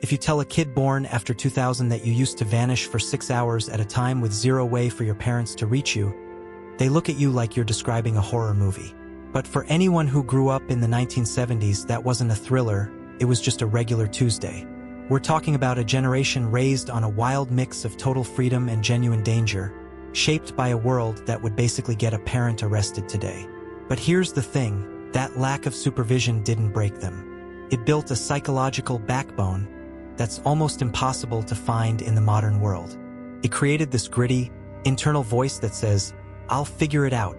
If you tell a kid born after 2000 that you used to vanish for 6 hours at a time with zero way for your parents to reach you, they look at you like you're describing a horror movie. But for anyone who grew up in the 1970s, that wasn't a thriller, it was just a regular Tuesday. We're talking about a generation raised on a wild mix of total freedom and genuine danger, shaped by a world that would basically get a parent arrested today. But here's the thing, that lack of supervision didn't break them. It built a psychological backbone that's almost impossible to find in the modern world. It created this gritty, internal voice that says, "I'll figure it out,"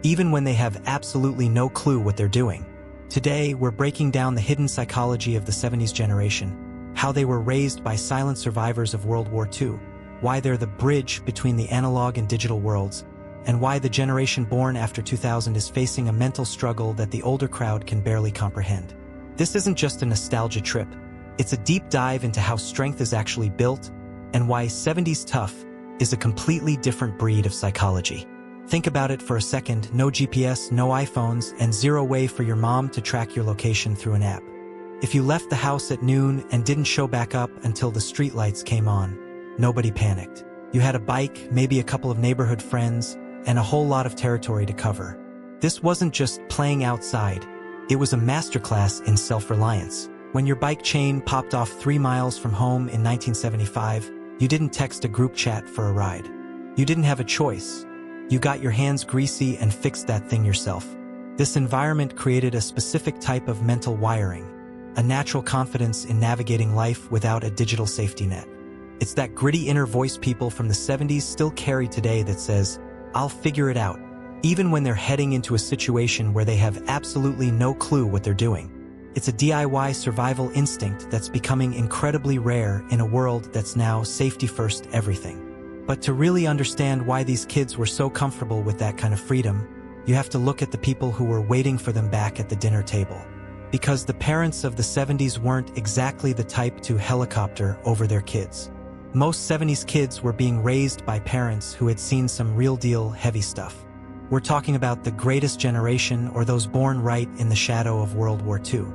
even when they have absolutely no clue what they're doing. Today, we're breaking down the hidden psychology of the 70s generation, how they were raised by silent survivors of World War II, why they're the bridge between the analog and digital worlds, and why the generation born after 2000 is facing a mental struggle that the older crowd can barely comprehend. This isn't just a nostalgia trip. It's a deep dive into how strength is actually built and why 70s tough is a completely different breed of psychology. Think about it for a second, no GPS, no iPhones, and zero way for your mom to track your location through an app. If you left the house at noon and didn't show back up until the streetlights came on, nobody panicked. You had a bike, maybe a couple of neighborhood friends, and a whole lot of territory to cover. This wasn't just playing outside, it was a masterclass in self-reliance. When your bike chain popped off 3 miles from home in 1975, you didn't text a group chat for a ride. You didn't have a choice. You got your hands greasy and fixed that thing yourself. This environment created a specific type of mental wiring, a natural confidence in navigating life without a digital safety net. It's that gritty inner voice people from the 70s still carry today that says, "I'll figure it out," even when they're heading into a situation where they have absolutely no clue what they're doing. It's a DIY survival instinct that's becoming incredibly rare in a world that's now safety first everything. But to really understand why these kids were so comfortable with that kind of freedom, you have to look at the people who were waiting for them back at the dinner table. Because the parents of the 70s weren't exactly the type to helicopter over their kids. Most 70s kids were being raised by parents who had seen some real-deal heavy stuff. We're talking about the greatest generation, or those born right in the shadow of World War II.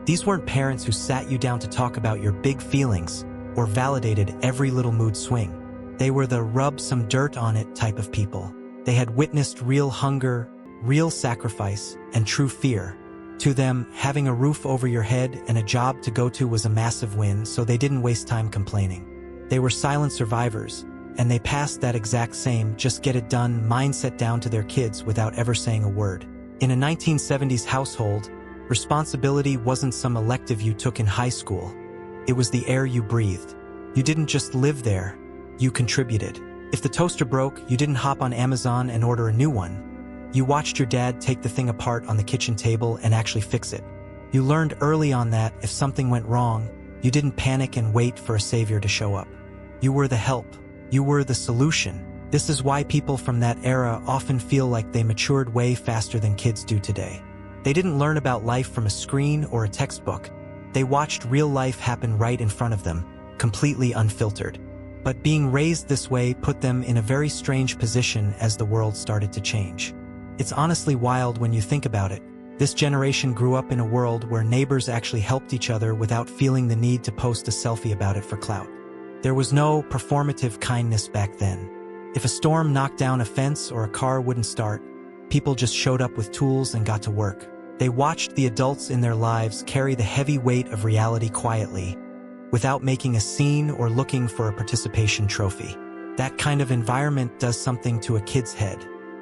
These weren't parents who sat you down to talk about your big feelings or validated every little mood swing. They were the rub some dirt on it type of people. They had witnessed real hunger, real sacrifice, and true fear. To them, having a roof over your head and a job to go to was a massive win, so they didn't waste time complaining. They were silent survivors, and they passed that exact same just-get-it-done mindset down to their kids without ever saying a word. In a 1970s household, responsibility wasn't some elective you took in high school. It was the air you breathed. You didn't just live there, you contributed. If the toaster broke, you didn't hop on Amazon and order a new one. You watched your dad take the thing apart on the kitchen table and actually fix it. You learned early on that if something went wrong, you didn't panic and wait for a savior to show up. You were the help. You were the solution. This is why people from that era often feel like they matured way faster than kids do today. They didn't learn about life from a screen or a textbook. They watched real life happen right in front of them, completely unfiltered. But being raised this way put them in a very strange position as the world started to change. It's honestly wild when you think about it. This generation grew up in a world where neighbors actually helped each other without feeling the need to post a selfie about it for clout. There was no performative kindness back then. If a storm knocked down a fence or a car wouldn't start, people just showed up with tools and got to work. They watched the adults in their lives carry the heavy weight of reality quietly, without making a scene or looking for a participation trophy. That kind of environment does something to a kid's head.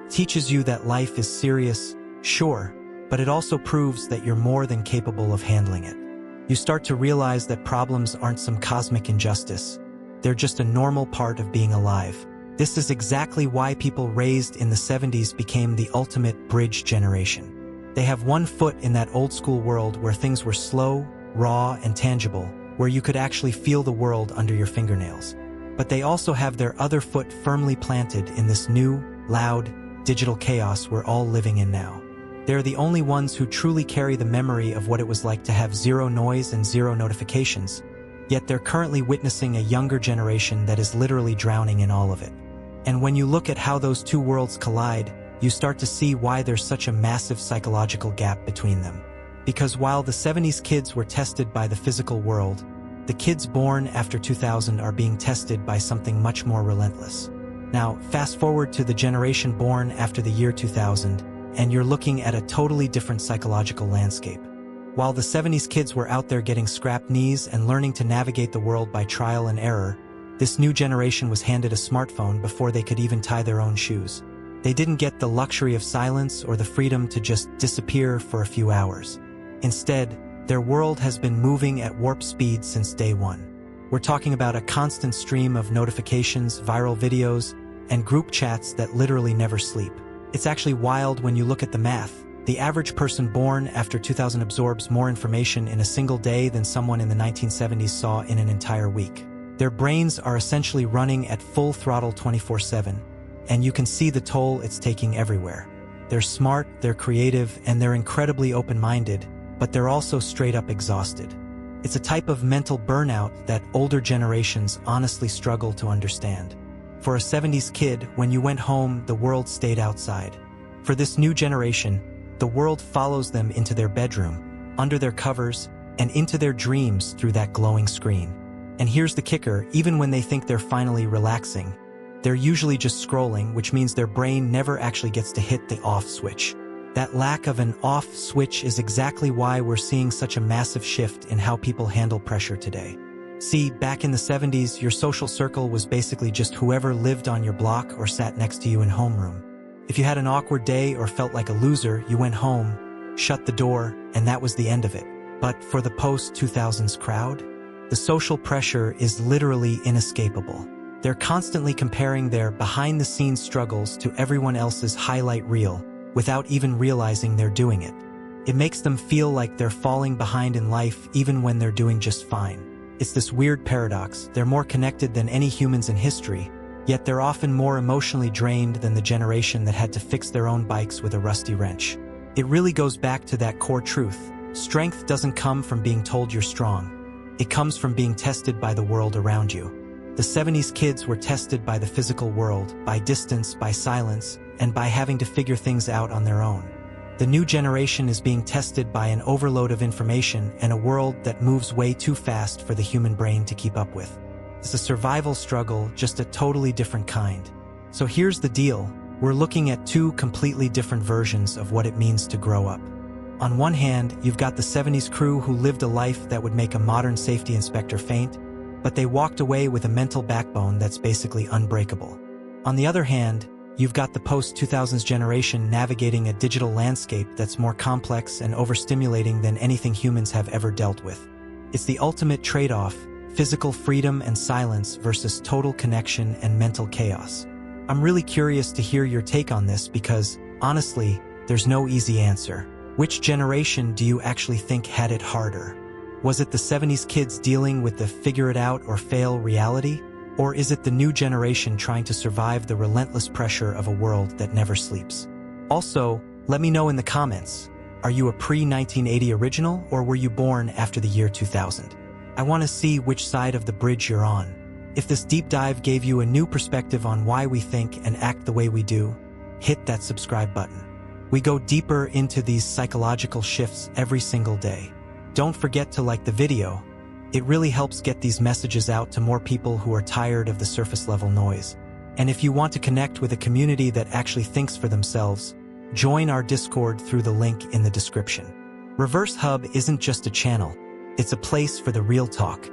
It teaches you that life is serious, sure, but it also proves that you're more than capable of handling it. You start to realize that problems aren't some cosmic injustice. They're just a normal part of being alive. This is exactly why people raised in the 70s became the ultimate bridge generation. They have one foot in that old-school world where things were slow, raw, and tangible, where you could actually feel the world under your fingernails. But they also have their other foot firmly planted in this new, loud, digital chaos we're all living in now. They're the only ones who truly carry the memory of what it was like to have zero noise and zero notifications, yet they're currently witnessing a younger generation that is literally drowning in all of it. And when you look at how those two worlds collide, you start to see why there's such a massive psychological gap between them. Because while the 70s kids were tested by the physical world, the kids born after 2000 are being tested by something much more relentless. Now, fast forward to the generation born after the year 2000, and you're looking at a totally different psychological landscape. While the 70s kids were out there getting scrapped knees and learning to navigate the world by trial and error, this new generation was handed a smartphone before they could even tie their own shoes. They didn't get the luxury of silence or the freedom to just disappear for a few hours. Instead, their world has been moving at warp speed since day one. We're talking about a constant stream of notifications, viral videos, and group chats that literally never sleep. It's actually wild when you look at the math. The average person born after 2000 absorbs more information in a single day than someone in the 1970s saw in an entire week. Their brains are essentially running at full throttle 24/7, and you can see the toll it's taking everywhere. They're smart, they're creative, and they're incredibly open-minded, but they're also straight up exhausted. It's a type of mental burnout that older generations honestly struggle to understand. For a 70s kid, when you went home, the world stayed outside. For this new generation, the world follows them into their bedroom, under their covers, and into their dreams through that glowing screen. And here's the kicker, even when they think they're finally relaxing, they're usually just scrolling, which means their brain never actually gets to hit the off switch. That lack of an off switch is exactly why we're seeing such a massive shift in how people handle pressure today. See, back in the 70s, your social circle was basically just whoever lived on your block or sat next to you in homeroom. If you had an awkward day or felt like a loser, you went home, shut the door, and that was the end of it. But for the post-2000s crowd, the social pressure is literally inescapable. They're constantly comparing their behind-the-scenes struggles to everyone else's highlight reel without even realizing they're doing it. It makes them feel like they're falling behind in life even when they're doing just fine. It's this weird paradox. They're more connected than any humans in history, yet they're often more emotionally drained than the generation that had to fix their own bikes with a rusty wrench. It really goes back to that core truth. Strength doesn't come from being told you're strong. It comes from being tested by the world around you. The 70s kids were tested by the physical world, by distance, by silence, and by having to figure things out on their own. The new generation is being tested by an overload of information and a world that moves way too fast for the human brain to keep up with. It's a survival struggle, just a totally different kind. So here's the deal. We're looking at two completely different versions of what it means to grow up. On one hand, you've got the 70s crew who lived a life that would make a modern safety inspector faint, but they walked away with a mental backbone that's basically unbreakable. On the other hand, you've got the post-2000s generation navigating a digital landscape that's more complex and overstimulating than anything humans have ever dealt with. It's the ultimate trade-off, physical freedom and silence versus total connection and mental chaos. I'm really curious to hear your take on this because, honestly, there's no easy answer. Which generation do you actually think had it harder? Was it the 70s kids dealing with the figure-it-out-or-fail reality? Or is it the new generation trying to survive the relentless pressure of a world that never sleeps? Also, let me know in the comments, are you a pre-1980 original or were you born after the year 2000? I want to see which side of the bridge you're on. If this deep dive gave you a new perspective on why we think and act the way we do, hit that subscribe button. We go deeper into these psychological shifts every single day. Don't forget to like the video. It really helps get these messages out to more people who are tired of the surface-level noise. And if you want to connect with a community that actually thinks for themselves, join our Discord through the link in the description. Reverse Hub isn't just a channel, it's a place for the real talk.